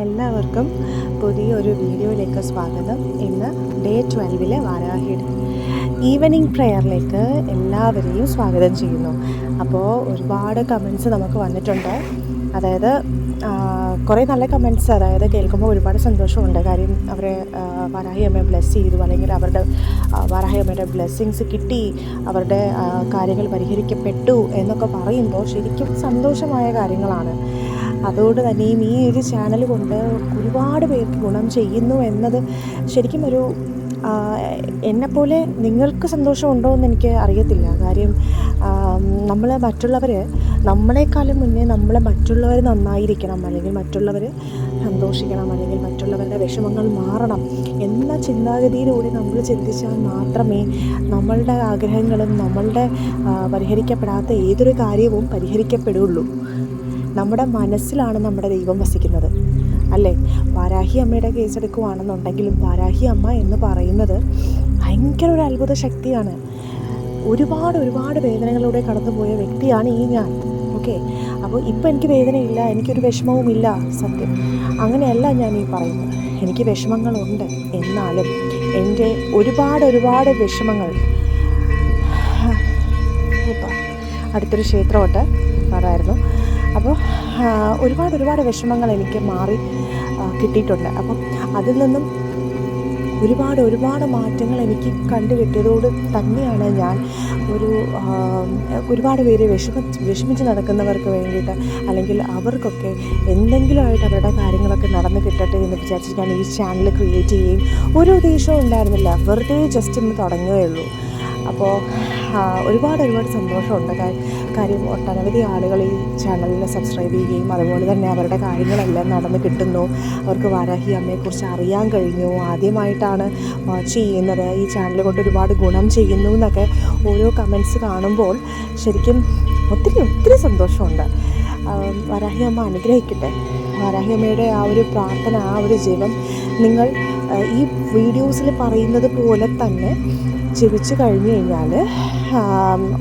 എല്ലാവർക്കും പുതിയൊരു വീഡിയോയിലേക്ക് സ്വാഗതം. ഇന്ന് ഡേ 12 വാരാഹിയുടെ ഈവനിങ് പ്രെയറിലേക്ക് എല്ലാവരെയും സ്വാഗതം ചെയ്യുന്നു. അപ്പോൾ ഒരുപാട് കമൻസ് നമുക്ക് വന്നിട്ടുണ്ട്. അതായത് കുറേ നല്ല കമൻറ്റ്സ്, അതായത് കേൾക്കുമ്പോൾ ഒരുപാട് സന്തോഷമുണ്ട്. കാര്യം അവരെ വാരാഹി അമ്മയെ ബ്ലെസ് ചെയ്തു, അല്ലെങ്കിൽ അവരുടെ വാരാഹി അമ്മയുടെ ബ്ലെസ്സിങ്സ് കിട്ടി, അവരുടെ കാര്യങ്ങൾ പരിഹരിക്കപ്പെട്ടു എന്നൊക്കെ പറയുമ്പോൾ ശരിക്കും സന്തോഷമായ കാര്യങ്ങളാണ്. അതുകൊണ്ട് തന്നെയും ഈ ഒരു ചാനൽ കൊണ്ട് ഒരുപാട് പേർക്ക് ഗുണം ചെയ്യുന്നു എന്നത് ശരിക്കും ഒരു എന്നെപ്പോലെ നിങ്ങൾക്ക് സന്തോഷമുണ്ടോ എന്ന് എനിക്ക് അറിയത്തില്ല. കാര്യം നമ്മളെക്കാളും മുന്നേ മറ്റുള്ളവർ നന്നായിരിക്കണം, അല്ലെങ്കിൽ മറ്റുള്ളവർ സന്തോഷിക്കണം, അല്ലെങ്കിൽ മറ്റുള്ളവരുടെ വിഷമങ്ങൾ മാറണം എന്ന ചിന്താഗതിയിലൂടെ നമ്മൾ ചിന്തിച്ചാൽ മാത്രമേ നമ്മളുടെ ആഗ്രഹങ്ങളും നമ്മളുടെ പരിഹരിക്കപ്പെടാത്ത ഏതൊരു കാര്യവും പരിഹരിക്കപ്പെടുകയുള്ളൂ. നമ്മുടെ മനസ്സിലാണ് നമ്മുടെ ദൈവം വസിക്കുന്നത്, അല്ലേ? വാരാഹി അമ്മയുടെ കേസ് എടുക്കുകയാണെന്നുണ്ടെങ്കിലും വാരാഹി അമ്മ എന്ന് പറയുന്നത് ഭയങ്കര ഒരു അത്ഭുത ശക്തിയാണ്. ഒരുപാട് വേദനകളിലൂടെ കടന്നുപോയ വ്യക്തിയാണ് ഞാൻ. ഓക്കെ, അപ്പോൾ ഇപ്പോൾ എനിക്ക് വേദനയില്ല, എനിക്കൊരു വിഷമവുമില്ല. സത്യം അങ്ങനെയല്ല ഞാൻ ഈ പറയുന്നത്. എനിക്ക് വിഷമങ്ങളുണ്ട്, എന്നാലും എൻ്റെ ഒരുപാട് വിഷമങ്ങൾ ഇപ്പോൾ അടുത്തൊരു ക്ഷേത്രമോട്ട് പറയായിരുന്നു. അപ്പോൾ ഒരുപാട് വിഷമങ്ങൾ എനിക്ക് മാറി കിട്ടിയിട്ടുണ്ട്. അപ്പം അതിൽ നിന്നും ഒരുപാട് മാറ്റങ്ങൾ എനിക്ക് കണ്ടു കിട്ടിയതോട് തന്നെയാണ് ഞാൻ ഒരുപാട് പേര് വിഷമിച്ച് നടക്കുന്നവർക്ക് വേണ്ടിയിട്ട്, അല്ലെങ്കിൽ അവർക്കൊക്കെ എന്തെങ്കിലുമായിട്ട് അവരുടെ കാര്യങ്ങളൊക്കെ നടന്നു കിട്ടട്ടെ എന്ന് വിചാരിച്ച് ഞാൻ ഈ ചാനൽ ക്രിയേറ്റ് ചെയ്യുകയും ഒരു ഉദ്ദേശവും ഉണ്ടായിരുന്നില്ല, വെറുതെ ജസ്റ്റ് ഒന്ന് തുടങ്ങുകയേ ഉള്ളൂ. അപ്പോൾ ഒരുപാട് സന്തോഷമുണ്ട്. കാര്യം ഒട്ടനവധി ആളുകൾ ഈ ചാനലിൽ സബ്സ്ക്രൈബ് ചെയ്യുകയും അതുപോലെ തന്നെ അവരുടെ കാര്യങ്ങളെല്ലാം നടന്ന് കിട്ടുന്നു. അവർക്ക് വാരാഹി അമ്മയെക്കുറിച്ച് അറിയാൻ കഴിഞ്ഞു, ആദ്യമായിട്ടാണ് വാച്ച് ചെയ്യുന്നത്, ഈ ചാനൽ കൊണ്ട് ഒരുപാട് ഗുണം ചെയ്യുന്നു എന്നൊക്കെ ഓരോ കമൻറ്റ്സ് കാണുമ്പോൾ ശരിക്കും ഒത്തിരി സന്തോഷമുണ്ട്. വാരാഹി അമ്മ അനുഗ്രഹിക്കട്ടെ. വാരാഹി അമ്മയുടെ ആ ഒരു പ്രാർത്ഥന, ആ ഒരു ജപം നിങ്ങൾ ഈ വീഡിയോസിൽ പറയുന്നത് പോലെ തന്നെ ജപിച്ചു കഴിഞ്ഞു കഴിഞ്ഞാൽ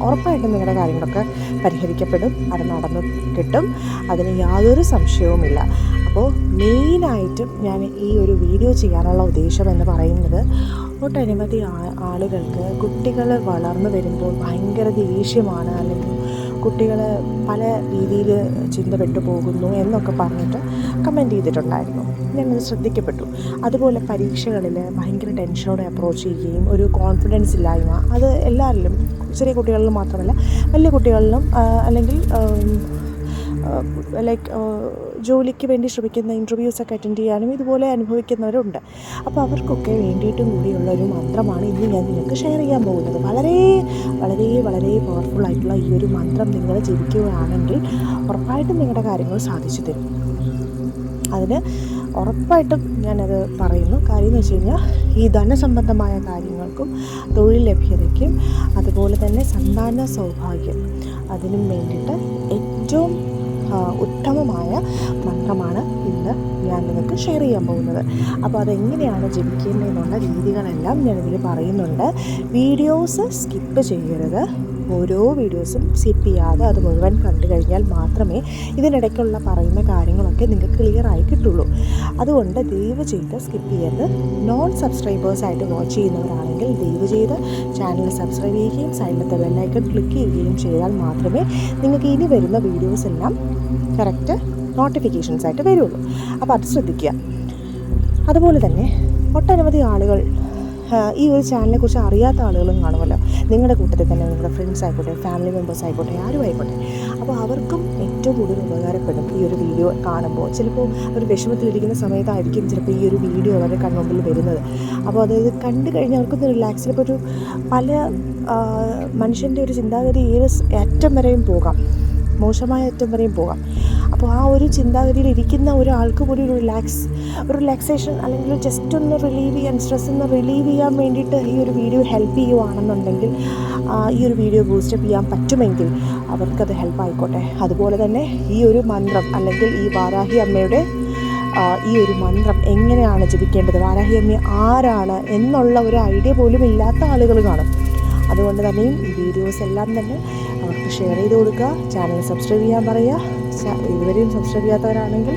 ഉറപ്പായിട്ടും നിങ്ങളുടെ കാര്യങ്ങളൊക്കെ പരിഹരിക്കപ്പെടും, അത് നടന്നു കിട്ടും, അതിന് യാതൊരു സംശയവുമില്ല. അപ്പോൾ മെയിനായിട്ടും ഞാൻ ഈ ഒരു വീഡിയോ ചെയ്യാനുള്ള ഉദ്ദേശം എന്ന് പറയുന്നത്, ഒട്ടനവധി ആളുകൾക്ക് കുട്ടികൾ വളർന്നു വരുമ്പോൾ ഭയങ്കര ദേഷ്യമാണ്, അല്ലെങ്കിൽ കുട്ടികൾ പല രീതിയിൽ ചിന്തപ്പെട്ടു പോകുന്നു എന്നൊക്കെ പറഞ്ഞിട്ട് കമൻറ്റ് ചെയ്തിട്ടുണ്ടായിരുന്നു. ഞാനത് ശ്രദ്ധിക്കപ്പെട്ടു. അതുപോലെ പരീക്ഷകളിൽ ഭയങ്കര ടെൻഷനോടെ അപ്രോച്ച് ചെയ്യുകയും ഒരു കോൺഫിഡൻസ് ഇല്ലായ്മ, അത് എല്ലാവരിലും, ചെറിയ കുട്ടികളിലും മാത്രമല്ല വലിയ കുട്ടികളിലും, അല്ലെങ്കിൽ ജോലിക്ക് വേണ്ടി ശ്രമിക്കുന്ന ഇൻ്റർവ്യൂസൊക്കെ അറ്റൻഡ് ചെയ്യാനും ഇതുപോലെ അനുഭവിക്കുന്നവരുണ്ട്. അപ്പോൾ അവർക്കൊക്കെ വേണ്ടിയിട്ടും കൂടിയുള്ള ഒരു മന്ത്രമാണ് ഇന്ന് ഞാൻ നിങ്ങൾക്ക് ഷെയർ ചെയ്യാൻ പോകുന്നത്. വളരെ പവർഫുള്ളായിട്ടുള്ള ഈ ഒരു മന്ത്രം നിങ്ങൾ ജപിക്കുകയാണെങ്കിൽ ഉറപ്പായിട്ടും നിങ്ങളുടെ കാര്യങ്ങൾ സാധിച്ചു തരും. അതിന് ഉറപ്പായിട്ടും ഞാനത് പറയുന്നു. കാര്യം എന്ന് വെച്ച് കഴിഞ്ഞാൽ ഈ ധനസംബന്ധമായ കാര്യങ്ങൾക്കും തൊഴിൽ ലഭ്യതയ്ക്കും അതുപോലെ തന്നെ സന്താന സൗഭാഗ്യം, അതിനും വേണ്ടിയിട്ട് ഏറ്റവും ഉത്തമമായ മന്ത്രമാണ് ഇന്ന് ഞാൻ നിങ്ങൾക്ക് ഷെയർ ചെയ്യാൻ പോകുന്നത്. അപ്പോൾ അതെങ്ങനെയാണ് ജപിക്കേണ്ടതെന്നുള്ള രീതികളെല്ലാം ഞാനിതിൽ പറയുന്നുണ്ട്. വീഡിയോസ് സ്കിപ്പ് ചെയ്യരുത്. ഓരോ വീഡിയോസും സ്കിപ്പ് ചെയ്യാതെ അത് മുഴുവൻ കണ്ടു കഴിഞ്ഞാൽ മാത്രമേ ഇതിനിടയ്ക്കുള്ള പറയുന്ന കാര്യങ്ങളൊക്കെ നിങ്ങൾക്ക് ക്ലിയറായി കിട്ടുള്ളൂ. അതുകൊണ്ട് ദയവ് ചെയ്ത് സ്കിപ്പ് ചെയ്യരുത്. നോൺ സബ്സ്ക്രൈബേഴ്സായിട്ട് വാച്ച് ചെയ്യുന്നവരാണെങ്കിൽ ദയവ് ചെയ്ത് ചാനൽ സബ്സ്ക്രൈബ് ചെയ്യുകയും സൈഡിലത്തെ ബെല്ലൈക്കൺ ക്ലിക്ക് ചെയ്യുകയും ചെയ്താൽ മാത്രമേ നിങ്ങൾക്ക് ഇനി വരുന്ന വീഡിയോസ് എല്ലാം കറക്റ്റ് നോട്ടിഫിക്കേഷൻസ് ആയിട്ട് വരുള്ളൂ. അപ്പോൾ അത് ശ്രദ്ധിക്കുക. അതുപോലെ തന്നെ ഒട്ടനവധി ആളുകൾ ഈ ഒരു ചാനലിനെ കുറിച്ച് അറിയാത്ത ആളുകളും കാണുമല്ലോ. നിങ്ങളുടെ കൂട്ടത്തിൽ തന്നെ നിങ്ങളുടെ ഫ്രണ്ട്സ് ആയിക്കോട്ടെ, ഫാമിലി മെമ്പേഴ്സ് ആയിക്കോട്ടെ, ആരും ആയിക്കോട്ടെ. അപ്പോൾ അവർക്കും ഏറ്റവും കൂടുതൽ ഉപകാരപ്പെടും ഈ ഒരു വീഡിയോ കാണുമ്പോൾ. ചിലപ്പോൾ ഒരു വിഷമത്തിലിരിക്കുന്ന സമയത്തായിരിക്കും ചിലപ്പോൾ ഈ ഒരു വീഡിയോ അവരുടെ കൺമുമ്പിൽ വരുന്നത്. അപ്പോൾ അതായത് കണ്ടു കഴിഞ്ഞാൽ അവർക്കൊന്ന് റിലാക്സ്. ചിലപ്പോൾ ഒരു പല മനുഷ്യൻ്റെ ഒരു ചിന്താഗതി ഏത് അറ്റം വരെയും പോകാം, മോശമായ അറ്റം വരെയും പോകാം. അപ്പോൾ ആ ഒരു ചിന്താഗതിയിൽ ഇരിക്കുന്ന ഒരാൾക്ക് കൂടി ഒരു റിലാക്സേഷൻ, അല്ലെങ്കിൽ ജസ്റ്റ് ഒന്ന് റിലീവ് ചെയ്യാൻ, സ്ട്രെസ് ഒന്ന് റിലീവ് ചെയ്യാൻ വേണ്ടിയിട്ട് ഈ ഒരു വീഡിയോ ഹെൽപ്പ് ചെയ്യുകയാണെന്നുണ്ടെങ്കിൽ, ഈ ഒരു വീഡിയോ ബൂസ്റ്റപ്പ് ചെയ്യാൻ പറ്റുമെങ്കിൽ അവർക്കത് ഹെൽപ്പായിക്കോട്ടെ. അതുപോലെ തന്നെ ഈ ഒരു മന്ത്രം, അല്ലെങ്കിൽ ഈ വാരാഹി അമ്മയുടെ ഈ ഒരു മന്ത്രം എങ്ങനെയാണ് ജപിക്കേണ്ടത്, വാരാഹി അമ്മ ആരാണ് എന്നുള്ള ഒരു ഐഡിയ പോലും ഇല്ലാത്ത ആളുകൾ കാണും. അതുകൊണ്ട് തന്നെയും ഈ വീഡിയോസ് എല്ലാം തന്നെ അവർക്ക് ഷെയർ ചെയ്ത് കൊടുക്കുക. ചാനൽ സബ്സ്ക്രൈബ് ചെയ്യാൻ പറയുക. ഇതുവരെയും സബ്സ്ക്രൈബ് ചെയ്യാത്തവരാണെങ്കിൽ